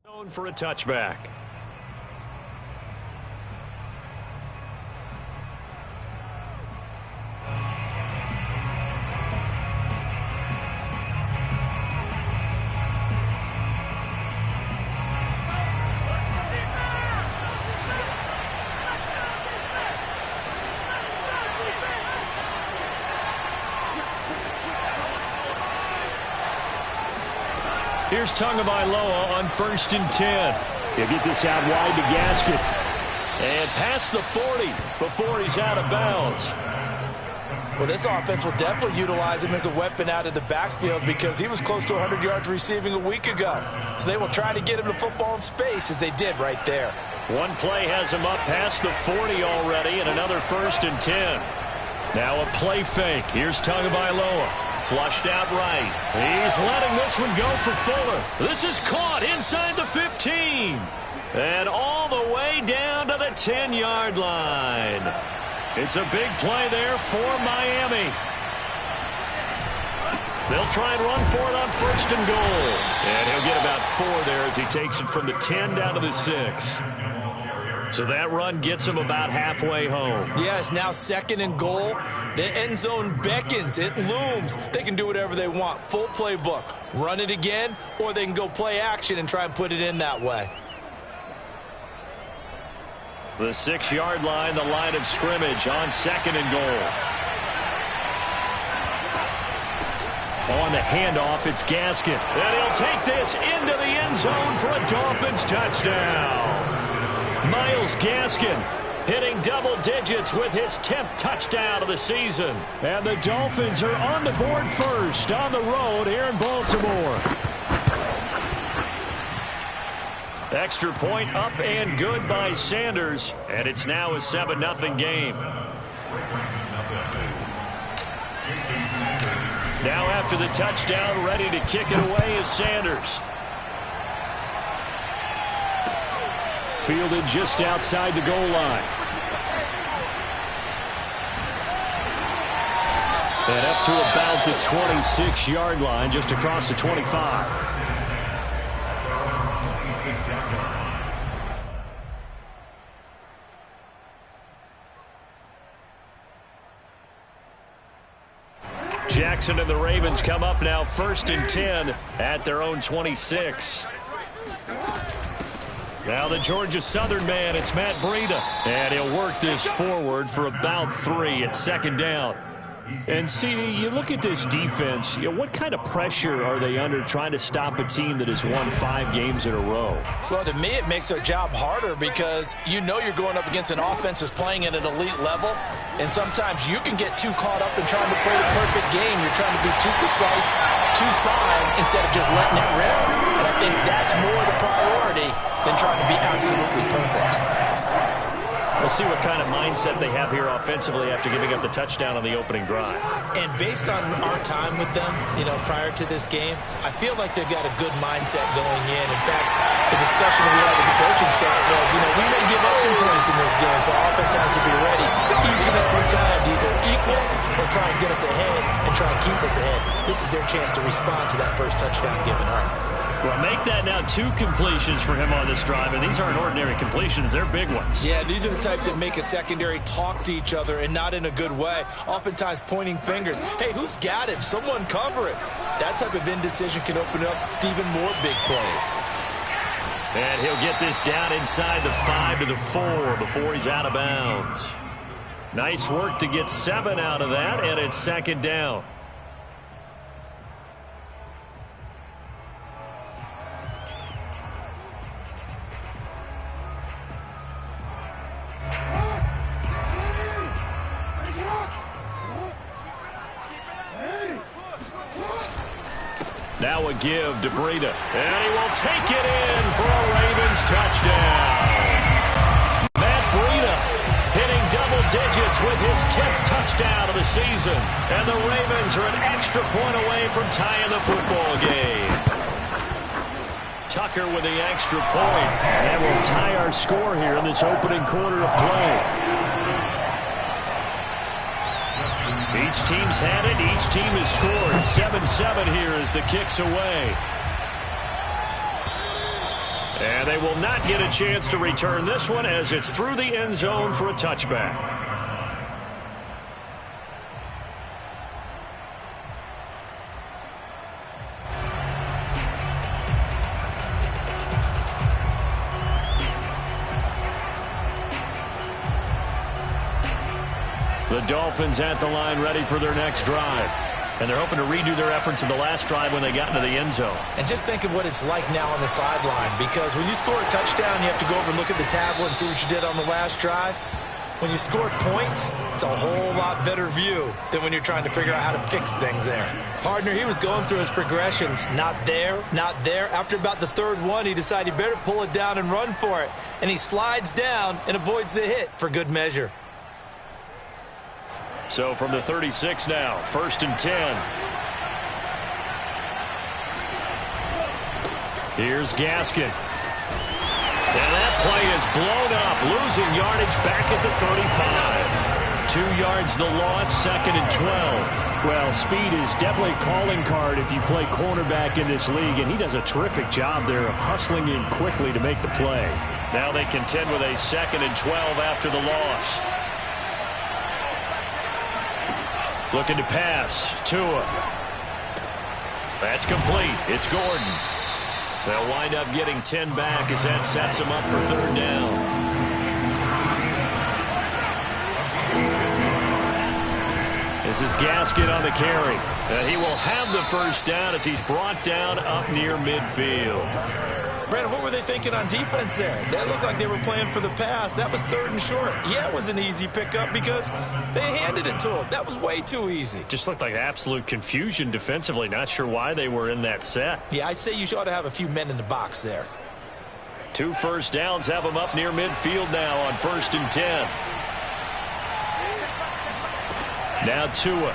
Known for a touchback. Here's Tagovailoa on 1st and 10. He'll get this out wide to Gaskin. And past the 40 before he's out of bounds. Well, this offense will definitely utilize him as a weapon out of the backfield because he was close to 100 yards receiving a week ago. So they will try to get him the football in space as they did right there. One play has him up past the 40 already and another 1st and 10. Now a play fake. Here's Tagovailoa. Flushed out right. He's letting this one go for Fuller. This is caught inside the 15. And all the way down to the 10-yard line. It's a big play there for Miami. They'll try and run for it on 1st and goal. And he'll get about 4 there as he takes it from the 10 down to the 6. So that run gets him about halfway home. Yeah, it's now 2nd and goal. The end zone beckons. It looms. They can do whatever they want. Full playbook. Run it again, or they can go play action and try and put it in that way. The 6-yard line, the line of scrimmage on 2nd and goal. On the handoff, it's Gaskin. And he'll take this into the end zone for a Dolphins touchdown. Myles Gaskin hitting double digits with his 10th touchdown of the season. And the Dolphins are on the board first on the road here in Baltimore. Extra point up and good by Sanders. And it's now a 7-0 game. Now after the touchdown, ready to kick it away is Sanders. Fielded just outside the goal line. And up to about the 26-yard line, just across the 25. Jackson and the Ravens come up now 1st and 10 at their own 26. Now the Georgia Southern man, it's Matt Breida. And he'll work this forward for about 3 at 2nd down. And, CD, you look at this defense, what kind of pressure are they under trying to stop a team that has won 5 games in a row? Well, to me, it makes their job harder because you know you're going up against an offense that's playing at an elite level, and sometimes you can get too caught up in trying to play the perfect game. You're trying to be too precise, too fine, instead of just letting it rip. And I think that's more the priority than trying to be absolutely perfect. We'll see what kind of mindset they have here offensively after giving up the touchdown on the opening drive. And based on our time with them, prior to this game, I feel like they've got a good mindset going in. In fact, the discussion that we had with the coaching staff was, we may give up some points in this game, so offense has to be ready each and every time to either equal or try and get us ahead and try and keep us ahead. This is their chance to respond to that first touchdown given up. Well, make that now 2 completions for him on this drive, and these aren't ordinary completions. They're big ones. Yeah, these are the types that make a secondary talk to each other and not in a good way. Oftentimes pointing fingers. Hey, who's got him? Someone cover it. That type of indecision can open up to even more big plays. And he'll get this down inside the 5 to the 4 before he's out of bounds. Nice work to get 7 out of that, and it's 2nd down. Now a give to Breida. And he will take it in for a Ravens touchdown. Matt Breida hitting double digits with his 10th touchdown of the season. And the Ravens are an extra point away from tying the football game. Tucker with the extra point. And that will tie our score here in this opening quarter of play. Each team's had it. Each team has scored. 7-7 here as the kick's away. And they will not get a chance to return this one as it's through the end zone for a touchback. The Dolphins at the line ready for their next drive. And they're hoping to redo their efforts in the last drive when they got into the end zone. And just think of what it's like now on the sideline, because when you score a touchdown, you have to go over and look at the tablet and see what you did on the last drive. When you score points, it's a whole lot better view than when you're trying to figure out how to fix things there. Partner, he was going through his progressions. Not there, not there. After about the third one, he decided he better pull it down and run for it. And he slides down and avoids the hit for good measure. So from the 36 now, 1st and 10. Here's Gaskin. And that play is blown up, losing yardage back at the 35. 2 yards the loss, 2nd and 12. Well, speed is definitely a calling card if you play cornerback in this league, and he does a terrific job there of hustling in quickly to make the play. Now they contend with a 2nd and 12 after the loss. Looking to pass. Tua. That's complete. It's Gordon. They'll wind up getting 10 back as that sets them up for 3rd down. This is Gaskin on the carry. And he will have the 1st down as he's brought down up near midfield. Brandon, what were they thinking on defense there? That looked like they were playing for the pass. That was 3rd and short. Yeah, it was an easy pickup because they handed it to him. That was way too easy. Just looked like absolute confusion defensively. Not sure why they were in that set. Yeah, I'd say you ought to have a few men in the box there. 2 1st downs have them up near midfield now on 1st and 10. Now Tua.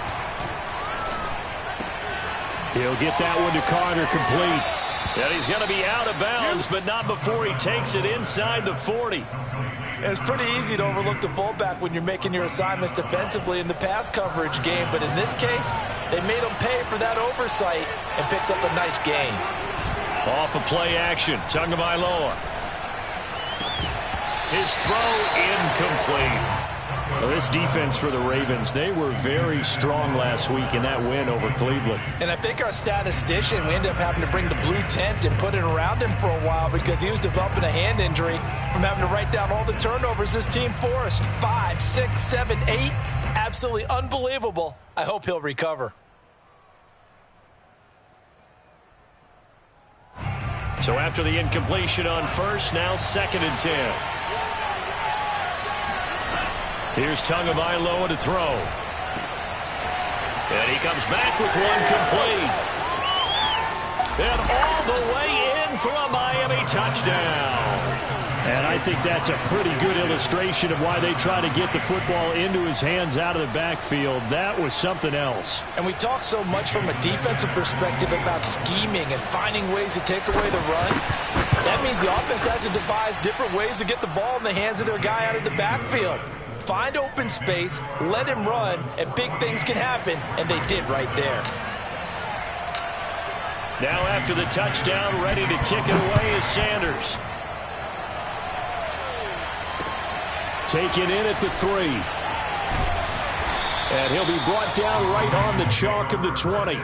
He'll get that one to Carter complete. And he's going to be out of bounds, but not before he takes it inside the 40. It's pretty easy to overlook the fullback when you're making your assignments defensively in the pass coverage game. But in this case, they made him pay for that oversight and picks up a nice gain. Off of play action, Tagovailoa. His throw incomplete. Well, this defense for the Ravens, they were very strong last week in that win over Cleveland. And I think our statistician, we ended up having to bring the blue tent and put it around him for a while because he was developing a hand injury from having to write down all the turnovers this team forced. 5, 6, 7, 8. Absolutely unbelievable. I hope he'll recover. So after the incompletion on 1st, now 2nd and 10. Here's Tagovailoa to throw. And he comes back with one complete. And all the way in for a Miami touchdown. And I think that's a pretty good illustration of why they try to get the football into his hands out of the backfield. That was something else. And we talk so much from a defensive perspective about scheming and finding ways to take away the run. That means the offense has to devise different ways to get the ball in the hands of their guy out of the backfield. Find open space, let him run, and big things can happen, and they did right there. Now after the touchdown, ready to kick it away is Sanders. Taken in at the 3. And he'll be brought down right on the chalk of the 20.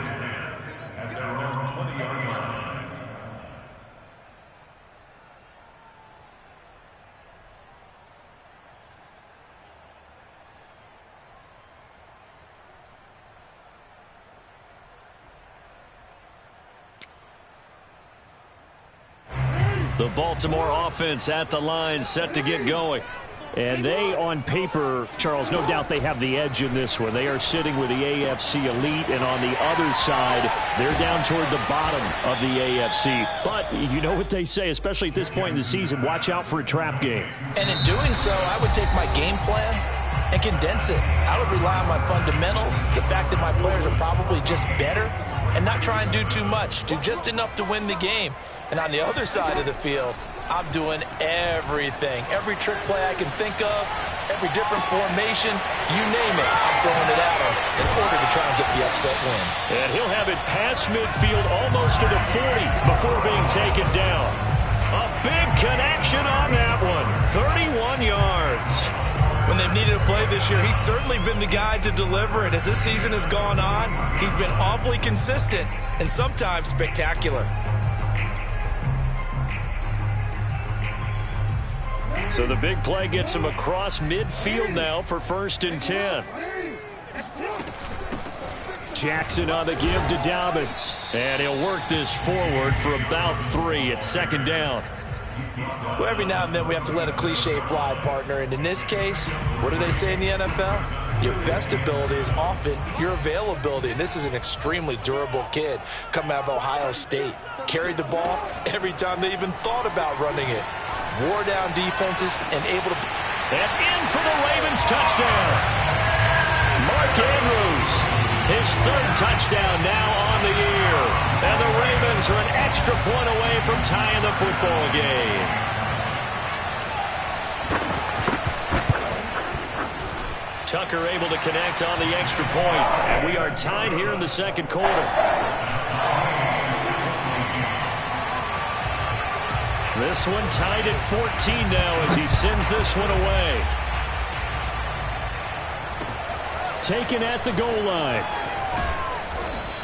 The Baltimore offense at the line, set to get going. And they, on paper, Charles, no doubt they have the edge in this one. They are sitting with the AFC elite, and on the other side, they're down toward the bottom of the AFC. But you know what they say, especially at this point in the season, watch out for a trap game. And in doing so, I would take my game plan and condense it. I would rely on my fundamentals, the fact that my players are probably just better, and not try and do too much, do just enough to win the game. And on the other side of the field, I'm doing everything. Every trick play I can think of, every different formation, you name it, I'm throwing it at him in order to try and get the upset win. And he'll have it past midfield almost to the 40 before being taken down. A big connection on that one. 31 yards. When they've needed a play this year, he's certainly been the guy to deliver it. As this season has gone on, he's been awfully consistent and sometimes spectacular. So the big play gets him across midfield now for 1st and 10. Jackson on the give to Dobbins. And he'll work this forward for about 3 at 2nd down. Well, every now and then we have to let a cliche fly, partner. And in this case, what do they say in the NFL? Your best ability is often your availability. And this is an extremely durable kid coming out of Ohio State. Carried the ball every time they even thought about running it. Wore down defenses and able to... And in for the Ravens touchdown. Mark Andrews, his 3rd touchdown now on the year. And the Ravens are an extra point away from tying the football game. Tucker able to connect on the extra point. And we are tied here in the 2nd quarter. This one tied at 14 now as he sends this one away. Taken at the goal line.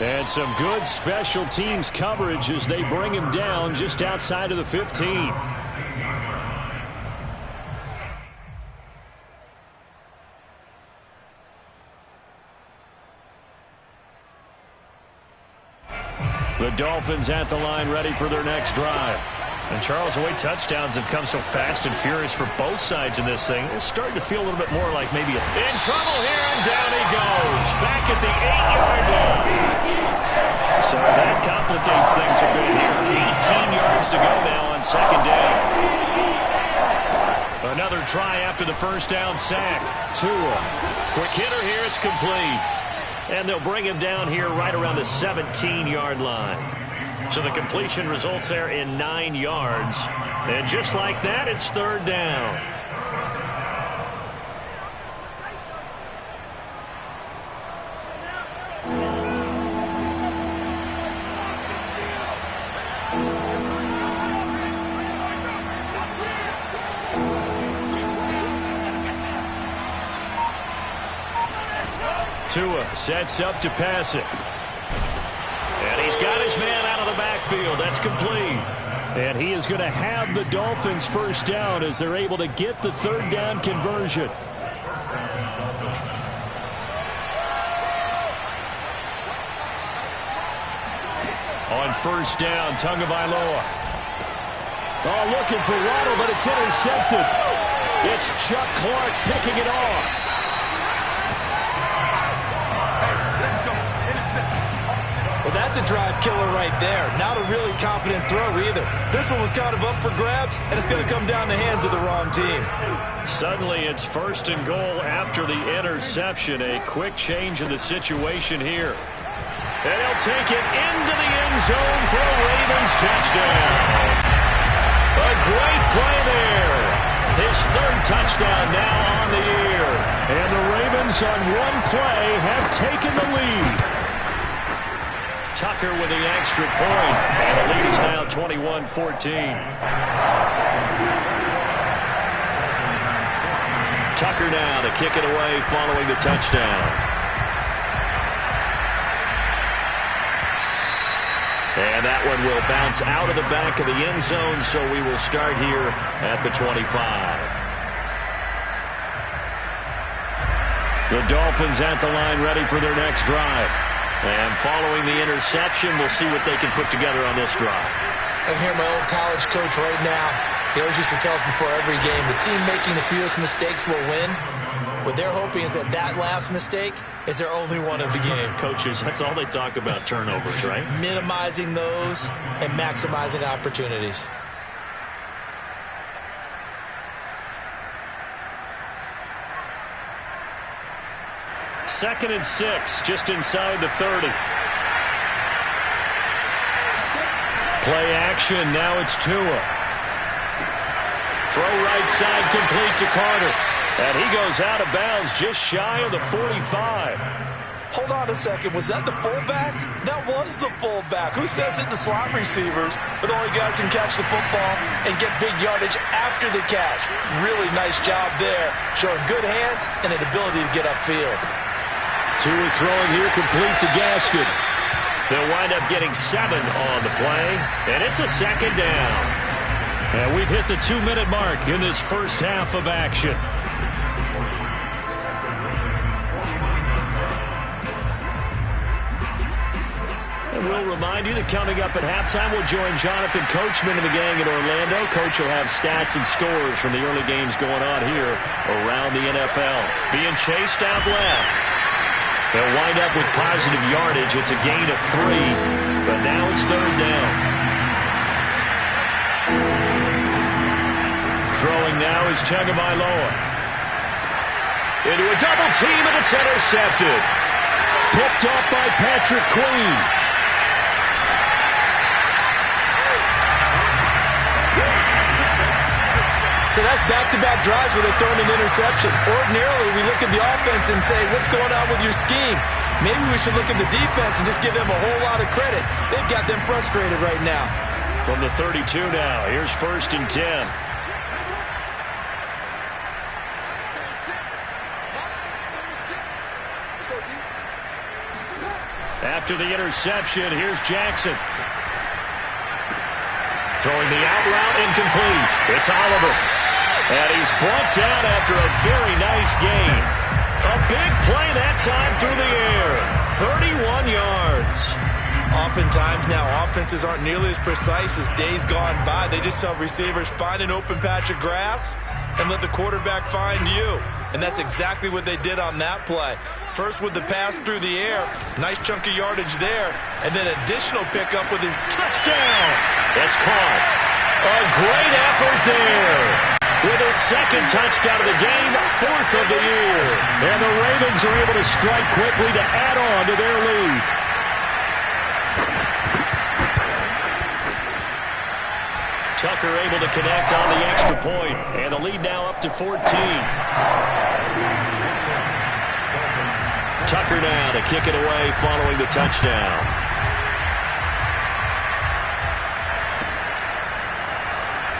And some good special teams coverage as they bring him down just outside of the 15. The Dolphins at the line ready for their next drive. And Charles, the way touchdowns have come so fast and furious for both sides in this thing, it's starting to feel a little bit more like maybe in trouble here, and down he goes. Back at the 8-yard line. So that complicates things a bit here. 18 yards to go now on 2nd down. Another try after the 1st down sack. Tua. Quick hitter here, it's complete. And they'll bring him down here right around the 17-yard line. So the completion results there in 9 yards. And just like that, it's 3rd down. Tua sets up to pass it. And he's got his man out of the backfield. That's complete. And he is going to have the Dolphins 1st down as they're able to get the 3rd down conversion. On 1st down, Tagovailoa. Oh, looking for Waddle, but it's intercepted. It's Chuck Clark picking it off. Well, that's a drive killer right there. Not a really confident throw either. This one was kind of up for grabs, and it's going to come down the hands of the wrong team. Suddenly, it's 1st and goal after the interception. A quick change in the situation here. And he'll take it into the end zone for a Ravens touchdown. A great play there. His 3rd touchdown now on the year. And the Ravens on one play have taken the lead. Tucker with the extra point. And the lead is now 21-14. Tucker now to kick it away following the touchdown. And that one will bounce out of the back of the end zone, so we will start here at the 25. The Dolphins at the line ready for their next drive. And following the interception, we'll see what they can put together on this drive. I can hear my old college coach right now. He always used to tell us before every game, the team making the fewest mistakes will win. What they're hoping is that last mistake is their only one of the game. Coaches, that's all they talk about, turnovers, right? Minimizing those and maximizing opportunities. Second and 6, just inside the 30. Play action, now it's Tua. Throw right side complete to Carter. And he goes out of bounds just shy of the 45. Hold on a second. Was that the fullback? That was the fullback. Who says it to slot receivers, but only guys can catch the football and get big yardage after the catch? Really nice job there, showing good hands and an ability to get upfield. Tua throwing here, complete to Gaskin. They'll wind up getting 7 on the play, and it's a second down. And we've hit the 2-minute mark in this first half of action. And we'll remind you that coming up at halftime, we'll join Jonathan Coachman and the gang in Orlando. Coach will have stats and scores from the early games going on here around the NFL. Being chased out left. They'll wind up with positive yardage. It's a gain of 3, but now it's third down. Throwing now is Tagovailoa. Into a double team, and it's intercepted. Picked up by Patrick Queen. So that's back-to-back drives where they've thrown an interception. Ordinarily, we look at the offense and say, what's going on with your scheme? Maybe we should look at the defense and just give them a whole lot of credit. They've got them frustrated right now. From the 32 now, here's 1st and 10. After the interception, here's Jackson. Throwing the out route, incomplete. It's Oliver. And he's brought down after a very nice gain. A big play that time through the air. 31 yards. Oftentimes now, offenses aren't nearly as precise as days gone by. They just tell receivers, find an open patch of grass and let the quarterback find you. And that's exactly what they did on that play. First with the pass through the air. Nice chunk of yardage there. And then additional pickup with his touchdown. That's caught. A great effort there. With his second touchdown of the game, 4th of the year. And the Ravens are able to strike quickly to add on to their lead. Tucker able to connect on the extra point. And the lead now up to 14. Tucker now to kick it away following the touchdown.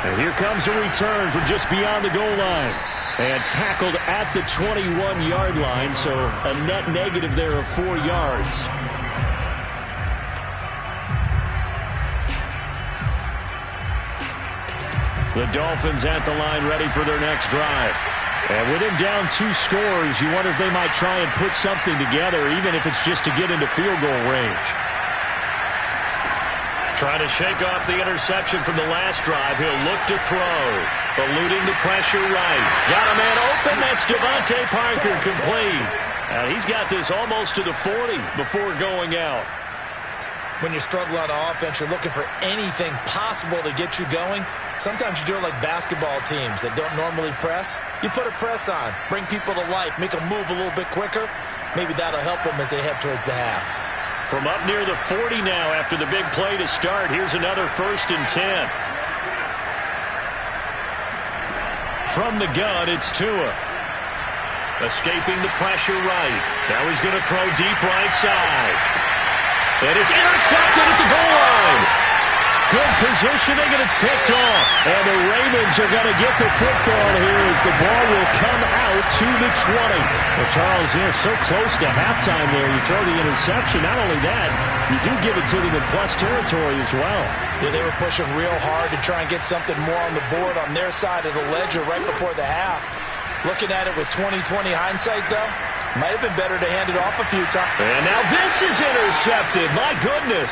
And here comes a return from just beyond the goal line. And tackled at the 21-yard line, so a net negative there of 4 yards. The Dolphins at the line ready for their next drive. And with him down 2 scores, you wonder if they might try and put something together, even if it's just to get into field goal range. Trying to shake off the interception from the last drive. He'll look to throw. Eluding the pressure right. Got a man open. That's Devontae Parker complete. And he's got this almost to the 40 before going out. When you struggle on offense, you're looking for anything possible to get you going. Sometimes you do it like basketball teams that don't normally press. You put a press on, bring people to life, make them move a little bit quicker. Maybe that'll help them as they head towards the half. From up near the 40 now after the big play to start. Here's another 1st and 10. From the gun, it's Tua. Escaping the pressure right. Now he's going to throw deep right side. And it's intercepted at the goal line. Good positioning, and it's picked off. And the Ravens are going to get the football here as the ball will come out to the 20. Well, Charles, they're so close to halftime there. You throw the interception. Not only that, you do give it to them in plus territory as well. Yeah, they were pushing real hard to try and get something more on the board on their side of the ledger right before the half. Looking at it with 20/20 hindsight, though, might have been better to hand it off a few times. And now this is intercepted. My goodness.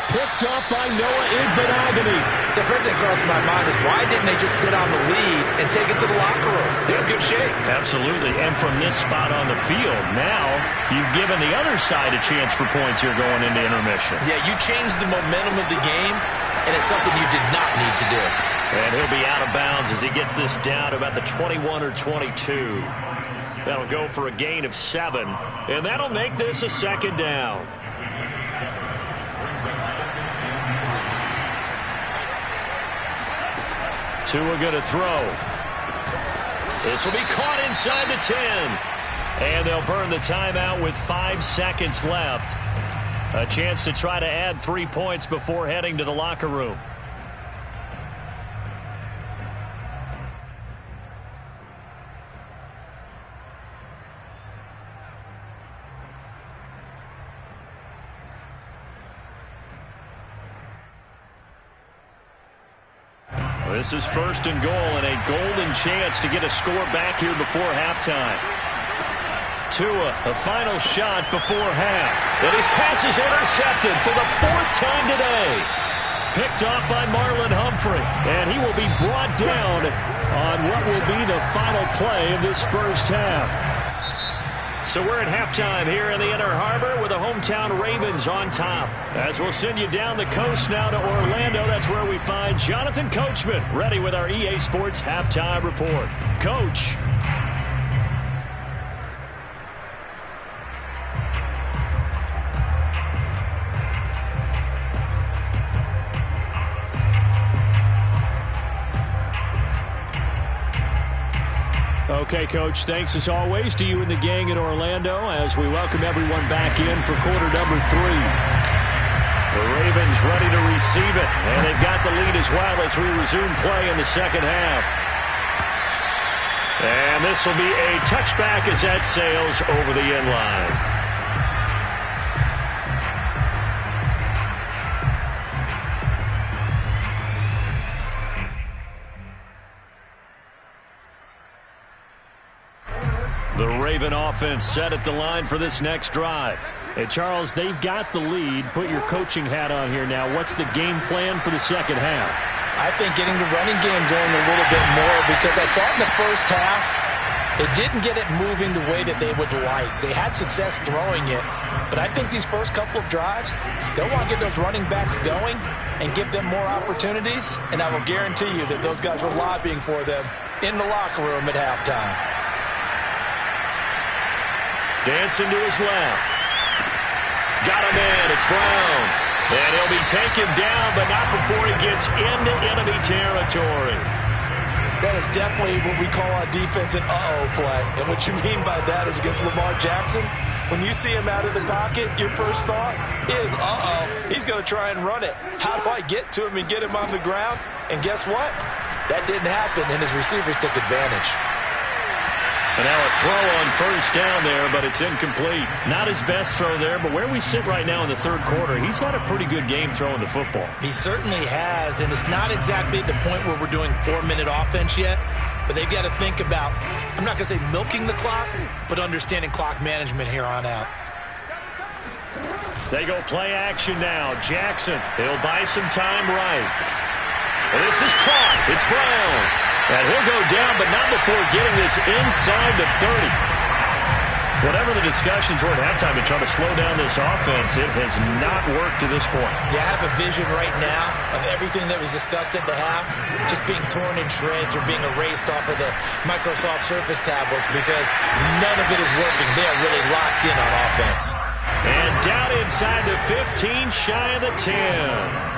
Picked up by Noah Igbinoghene. So first thing crossing my mind is why didn't they just sit on the lead and take it to the locker room? They're in good shape. Absolutely. And from this spot on the field, now you've given the other side a chance for points here going into intermission. Yeah, you changed the momentum of the game, and it's something you did not need to do. And he'll be out of bounds as he gets this down to about the 21 or 22. That'll go for a gain of 7. And that'll make this a second down. Tua going to throw. This will be caught inside the 10. And they'll burn the timeout with 5 seconds left. A chance to try to add 3 points before heading to the locker room. This is 1st and goal and a golden chance to get a score back here before halftime. Tua, a final shot before half. And his pass is intercepted for the 4th time today. Picked off by Marlon Humphrey. And he will be brought down on what will be the final play of this first half. So we're at halftime here in the Inner Harbor with the hometown Ravens on top. As we'll send you down the coast now to Orlando, that's where we find Jonathan Coachman ready with our EA Sports Halftime Report. Coach. Okay, Coach, thanks as always to you and the gang in Orlando as we welcome everyone back in for quarter number 3. The Ravens ready to receive it, and they've got the lead as well as we resume play in the second half. And this will be a touchback as that sails over the end line. The Raven offense set at the line for this next drive. Hey, Charles, they've got the lead. Put your coaching hat on here now. What's the game plan for the second half? I think getting the running game going a little bit more because I thought in the first half they didn't get it moving the way that they would like. They had success throwing it, but I think these first couple of drives, they'll want to get those running backs going and give them more opportunities, and I will guarantee you that those guys were lobbying for them in the locker room at halftime. Dancing to his left. Got him in. It's Brown. And he'll be taken down, but not before he gets into enemy territory. That is definitely what we call on defense an uh-oh play. And what you mean by that is against Lamar Jackson, when you see him out of the pocket, your first thought is, uh-oh, he's going to try and run it. How do I get to him and get him on the ground? And guess what? That didn't happen, and his receivers took advantage. And now a throw on first down there, but it's incomplete. Not his best throw there, but where we sit right now in the third quarter, he's had a pretty good game throwing the football. He certainly has, and it's not exactly at the point where we're doing 4-minute offense yet, but they've got to think about, I'm not going to say milking the clock, but understanding clock management here on out. They go play action now. Jackson, he'll buy some time right. And this is caught. It's Brown. And he'll go down, but not before getting this inside the 30. Whatever the discussions were at halftime to try to slow down this offense, it has not worked to this point. Yeah, I have a vision right now of everything that was discussed at the half just being torn in shreds or being erased off of the Microsoft Surface tablets because none of it is working. They are really locked in on offense. And down inside the 15, shy of the 10.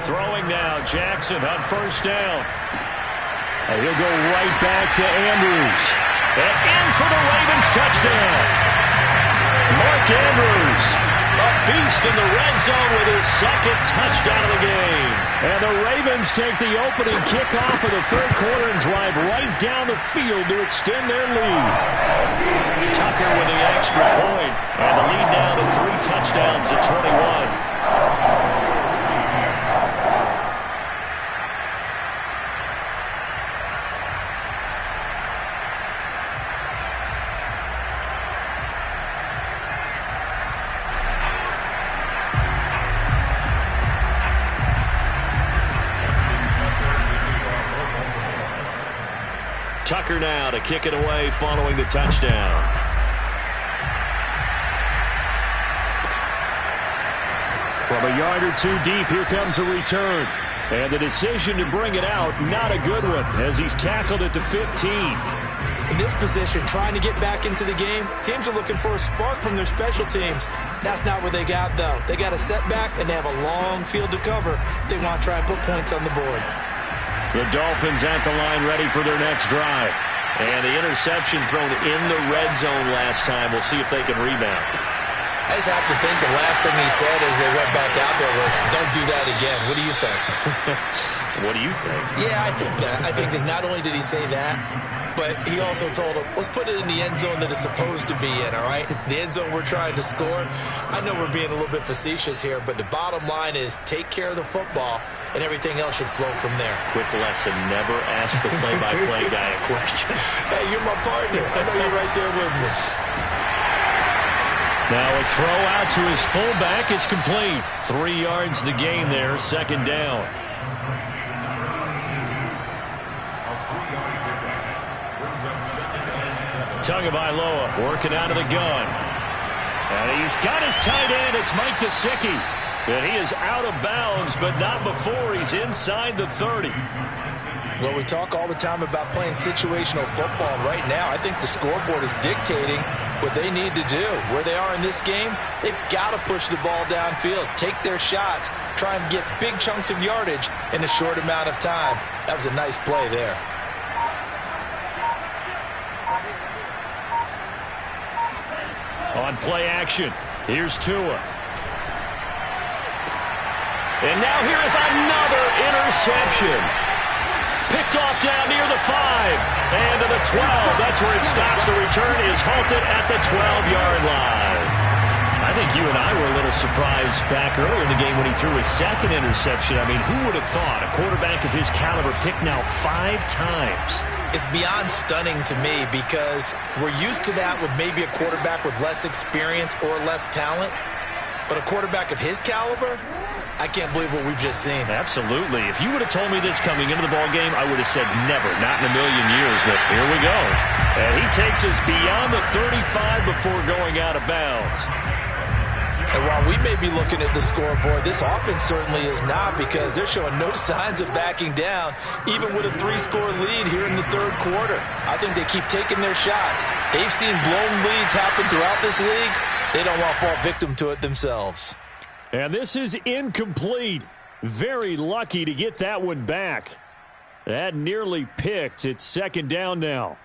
Throwing now, Jackson on first down. And he'll go right back to Andrews. And in for the Ravens touchdown. Mark Andrews, a beast in the red zone with his second touchdown of the game. And the Ravens take the opening kickoff of the third quarter and drive right down the field to extend their lead. Tucker with the extra point. And the lead now to 3 touchdowns at 21. Tucker now to kick it away following the touchdown. From a yard or two deep, here comes a return. And the decision to bring it out, not a good one, as he's tackled at the 15. In this position, trying to get back into the game, teams are looking for a spark from their special teams. That's not what they got, though. They got a setback, and they have a long field to cover if they want to try and put points on the board. The Dolphins at the line ready for their next drive. And the interception thrown in the red zone last time. We'll see if they can rebound. I just have to think the last thing he said as they went back out there was, don't do that again. What do you think? What do you think? Yeah, I think that. I think that not only did he say that, but he also told him, let's put it in the end zone that it's supposed to be in, all right? The end zone we're trying to score. I know we're being a little bit facetious here, but the bottom line is take care of the football, and everything else should flow from there. Quick lesson, never ask the play-by-play guy a question. Hey, you're my partner. I know you're right there with me. Now a throw out to his fullback is complete. 3 yards the gain there, second down. Tagovailoa working out of the gun. And he's got his tight end. It's Mike Gesicki. And he is out of bounds, but not before he's inside the 30. Well, we talk all the time about playing situational football. Right now, I think the scoreboard is dictating what they need to do. Where they are in this game, they've got to push the ball downfield, take their shots, try and get big chunks of yardage in a short amount of time. That was a nice play there. On play action, here's Tua. And now here is another interception. Picked off down near the 5. And to the 12. That's where it stops. The return is halted at the 12-yard line. I think you and I were a little surprised back earlier in the game when he threw his second interception. I mean, who would have thought a quarterback of his caliber picked now 5 times? It's beyond stunning to me because we're used to that with maybe a quarterback with less experience or less talent. But a quarterback of his caliber, I can't believe what we've just seen. Absolutely. If you would have told me this coming into the ball game, I would have said never, not in a million years. But here we go. And he takes us beyond the 35 before going out of bounds. And while we may be looking at the scoreboard, this offense certainly is not, because they're showing no signs of backing down, even with a 3-score lead here in the third quarter. I think they keep taking their shots. They've seen blown leads happen throughout this league. They don't want to fall victim to it themselves. And this is incomplete. Very lucky to get that one back. That nearly picked. It's second down now.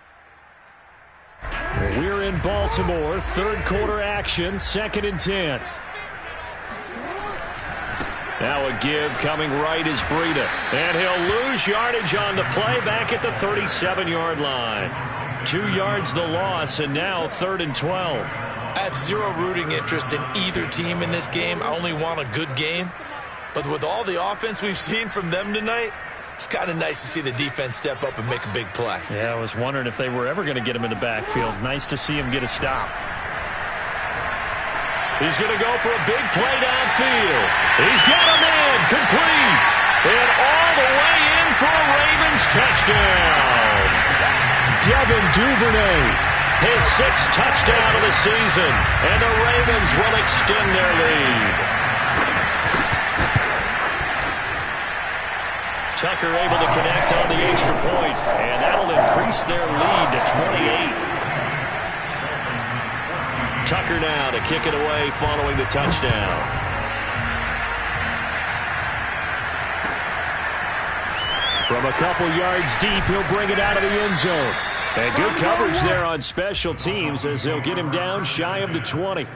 We're in Baltimore. Third quarter action. 2nd and 10. Now a give coming right is Breida. And he'll lose yardage on the play back at the 37-yard line. 2 yards the loss, and now 3rd and 12. I have zero rooting interest in either team in this game. I only want a good game. But with all the offense we've seen from them tonight, it's kind of nice to see the defense step up and make a big play. Yeah, I was wondering if they were ever going to get him in the backfield. Nice to see him get a stop. He's going to go for a big play downfield. He's got him in, complete. And all the way in for a Ravens touchdown. Devin Duvernay. His 6th touchdown of the season, and the Ravens will extend their lead. Tucker able to connect on the extra point, and that'll increase their lead to 28. Tucker now to kick it away following the touchdown. From a couple yards deep, he'll bring it out of the end zone. And good coverage there on special teams as they'll get him down shy of the 20.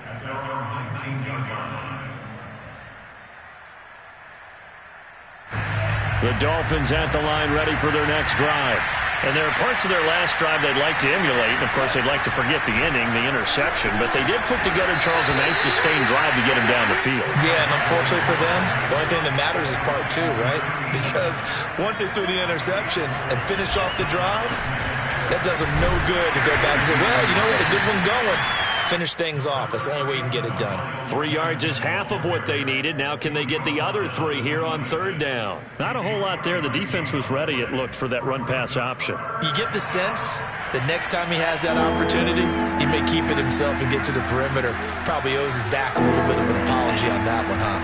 The Dolphins at the line ready for their next drive. And there are parts of their last drive they'd like to emulate. And, of course, they'd like to forget the ending, the interception. But they did put together, Charles, a nice sustained drive to get him down the field. Yeah, and unfortunately for them, the only thing that matters is part 2, right? Because once they threw the interception and finished off the drive, that does them no good to go back and say, well, you know what, a good one going. Finish things off. That's the only way you can get it done. 3 yards is half of what they needed. Now can they get the other 3 here on 3rd down? Not a whole lot there. The defense was ready, it looked, for that run-pass option. You get the sense that next time he has that opportunity, he may keep it himself and get to the perimeter. Probably owes his back a little bit of an apology on that one, huh?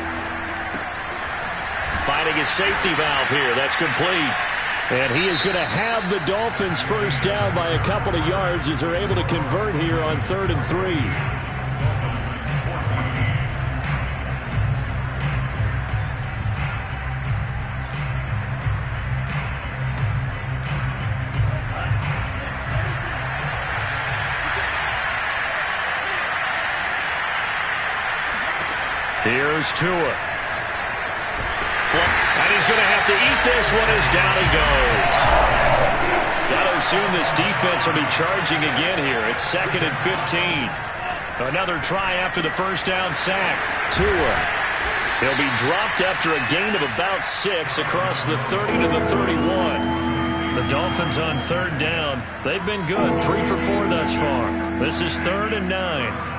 Finding his safety valve here. That's complete. And he is going to have the Dolphins first down by a couple of yards as they're able to convert here on 3rd and 3. Here's Tua. Flip, and he's going to have to eat this one as down he goes. Got to assume this defense will be charging again here. It's 2nd and 15. Another try after the first down sack. Tua. He'll be dropped after a gain of about 6 across the 30 to the 31. The Dolphins on 3rd down. They've been good, 3 for 4 thus far. This is 3rd and 9.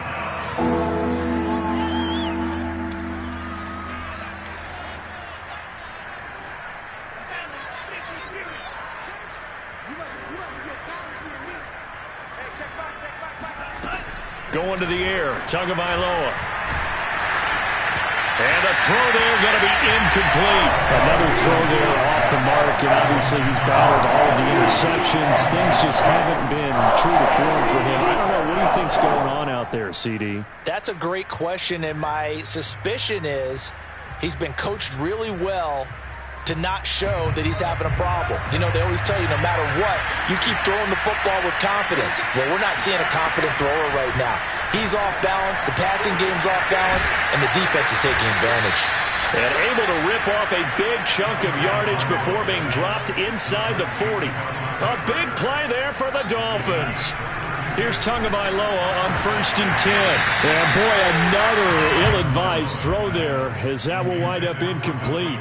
Going to the air, Tagovailoa. And a throw there going to be incomplete. Another throw there off the mark, and obviously he's battled all the interceptions. Things just haven't been true to form for him. I don't know. What do you think's going on out there, CD? That's a great question, and my suspicion is he's been coached really well to not show that he's having a problem. You know, they always tell you no matter what, you keep throwing the football with confidence. Well, we're not seeing a confident thrower right now. He's off balance, the passing game's off balance, and the defense is taking advantage. And able to rip off a big chunk of yardage before being dropped inside the 40. A big play there for the Dolphins. Here's Tagovailoa on 1st and 10. And boy, another ill-advised throw there, as that will wind up incomplete.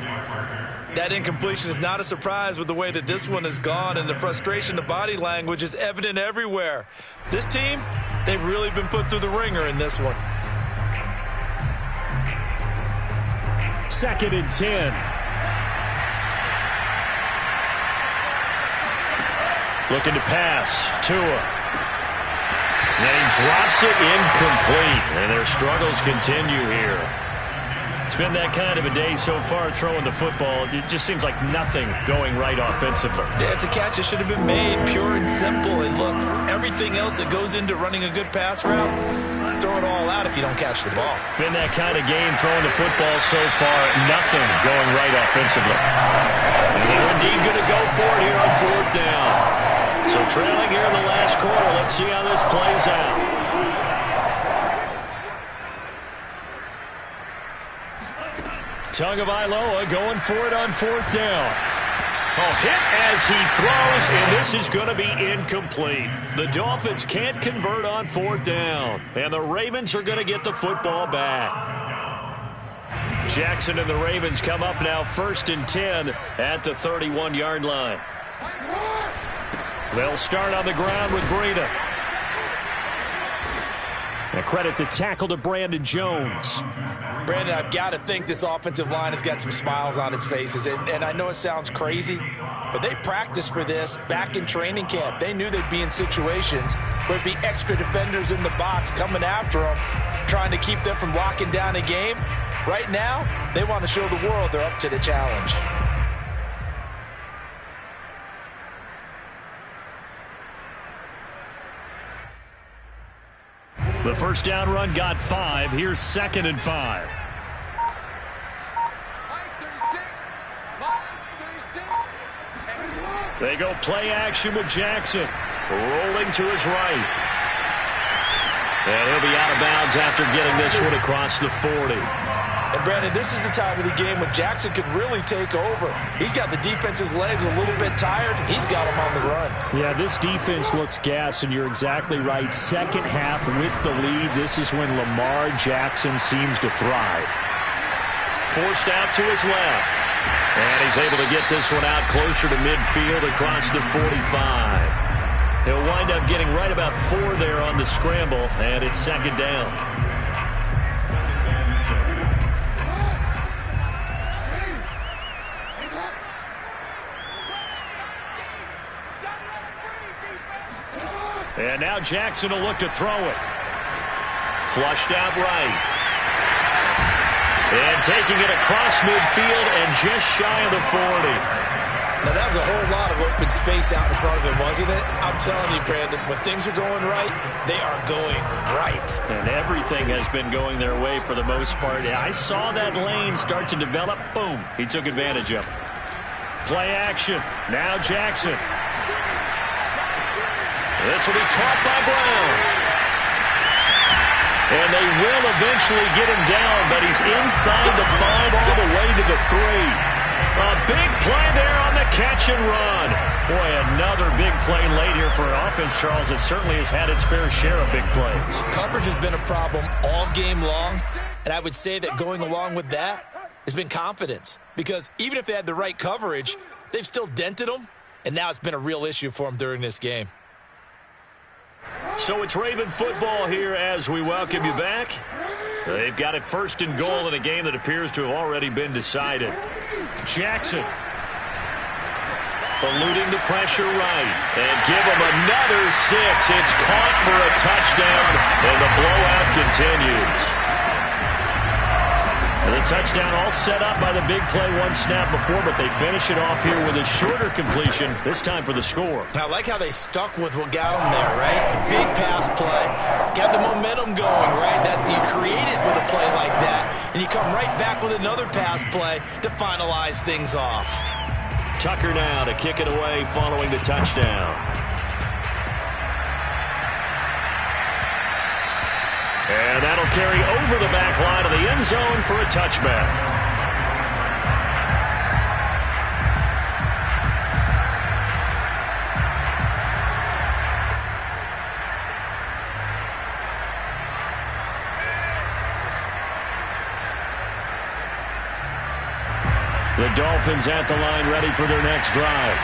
That incompletion is not a surprise with the way that this one has gone, and the frustration, the body language is evident everywhere. This team, they've really been put through the ringer in this one. 2nd and 10. Looking to pass. Tua. And he drops it incomplete. And their struggles continue here. It's been that kind of a day so far throwing the football. It just seems like nothing going right offensively. Yeah, it's a catch that should have been made, pure and simple. And look, everything else that goes into running a good pass route, throw it all out if you don't catch the ball. Been that kind of game throwing the football so far. Nothing going right offensively. And they're indeed going to go for it here on 4th down. So trailing here in the last quarter. Let's see how this plays out. Tagovailoa going for it on 4th down. Oh, hit as he throws, and this is going to be incomplete. The Dolphins can't convert on 4th down, and the Ravens are going to get the football back. Jackson and the Ravens come up now 1st and 10 at the 31-yard line. They'll start on the ground with Breida. A credit the tackle to Brandon Jones. Brandon, I've got to think this offensive line has got some smiles on its faces. And I know it sounds crazy, but they practiced for this back in training camp. They knew they'd be in situations where there'd be extra defenders in the box coming after them, trying to keep them from locking down a game. Right now, they want to show the world they're up to the challenge. The first down run got 5. Here's 2nd and 5. They go play action with Jackson. Rolling to his right. And he'll be out of bounds after getting this one across the 40. And, Brandon, this is the time of the game when Jackson could really take over. He's got the defense's legs a little bit tired. He's got them on the run. Yeah, this defense looks gassed, and you're exactly right. Second half with the lead, this is when Lamar Jackson seems to thrive. Forced out to his left. And he's able to get this one out closer to midfield across the 45. He'll wind up getting right about 4 there on the scramble, and it's 2nd down. And now Jackson will look to throw it. Flushed out right. And taking it across midfield and just shy of the 40. Now, that was a whole lot of open space out in front of him, wasn't it? I'm telling you, Brandon, when things are going right, they are going right. And everything has been going their way for the most part. I saw that lane start to develop. Boom. He took advantage of it. Play action. Now Jackson. This will be caught by Brown. And they will eventually get him down, but he's inside the 5 all the way to the 3. A big play there on the catch and run. Boy, another big play late here for an offense, Charles, that certainly has had its fair share of big plays. Coverage has been a problem all game long, and I would say that going along with that has been confidence. Because even if they had the right coverage, they've still dented them, and now it's been a real issue for them during this game. So it's Raven football here as we welcome you back. They've got it 1st and goal in a game that appears to have already been decided. Jackson eluding the pressure right. And give him another 6. It's caught for a touchdown, and the blowout continues. The touchdown all set up by the big play one snap before, but they finish it off here with a shorter completion, this time for the score. I like how they stuck with what got them there, right? The big pass play, got the momentum going, right? That's you create it with a play like that, and you come right back with another pass play to finalize things off. Tucker now to kick it away following the touchdown. And that'll carry over the back line of the end zone for a touchback. The Dolphins at the line ready for their next drive.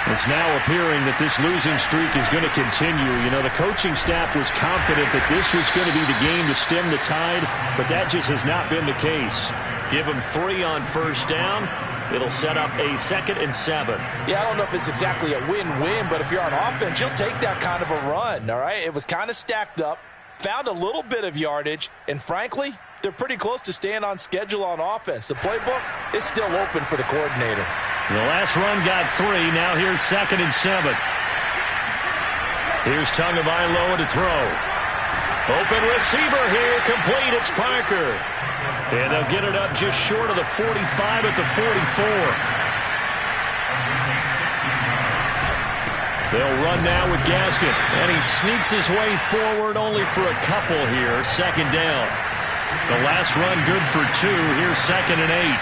It's now appearing that this losing streak is going to continue. You know, the coaching staff was confident that this was going to be the game to stem the tide, but that just has not been the case. Give them 3 on 1st down. It'll set up a 2nd and 7. Yeah, I don't know if it's exactly a win-win, but if you're on offense, you'll take that kind of a run, all right? It was kind of stacked up, found a little bit of yardage, and frankly, they're pretty close to staying on schedule on offense. The playbook is still open for the coordinator. The last run got 3. Now here's 2nd and 7. Here's Tagovailoa to throw. Open receiver here. Complete. It's Parker. And they'll get it up just short of the 45 at the 44. They'll run now with Gaskin. And he sneaks his way forward only for a couple here. 2nd down. The last run good for 2. Here's 2nd and 8.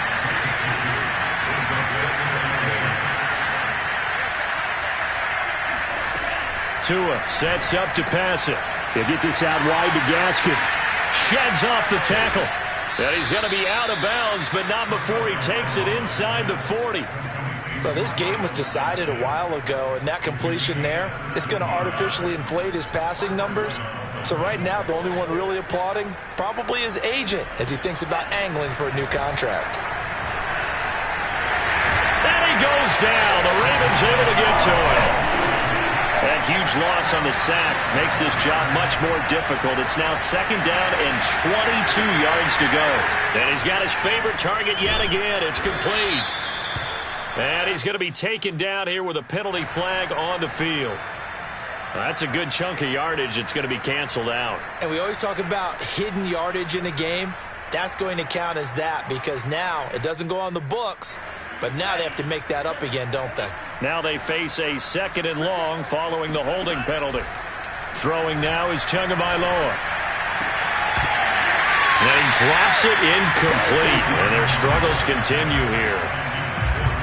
Tua sets up to pass it. They get this out wide to Gaskin. Sheds off the tackle. And he's going to be out of bounds, but not before he takes it inside the 40. Well, this game was decided a while ago, and that completion there is going to artificially inflate his passing numbers. So right now, the only one really applauding probably his agent as he thinks about angling for a new contract. And he goes down. The Ravens able to get to him. That huge loss on the sack makes this job much more difficult. It's now 2nd down and 22 yards to go. And he's got his favorite target yet again. It's complete. And he's going to be taken down here with a penalty flag on the field. That's a good chunk of yardage. It's going to be canceled out. And we always talk about hidden yardage in a game. That's going to count as that because now it doesn't go on the books, but now they have to make that up again, don't they? Now they face a 2nd and long following the holding penalty. Throwing now is Tagovailoa. And he drops it incomplete. And their struggles continue here.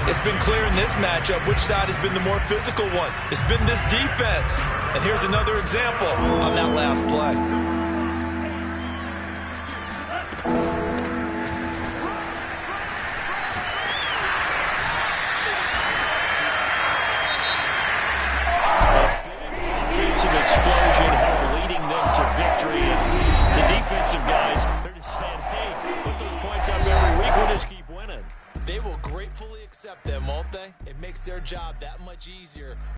It's been clear in this matchup which side has been the more physical one. It's been this defense. And here's another example on that last play. Explosion leading them to victory. And the defensive guys, they're just saying, hey, put those points up every week. We'll just keep winning. They will gratefully accept them, won't they? It makes their job that much easier.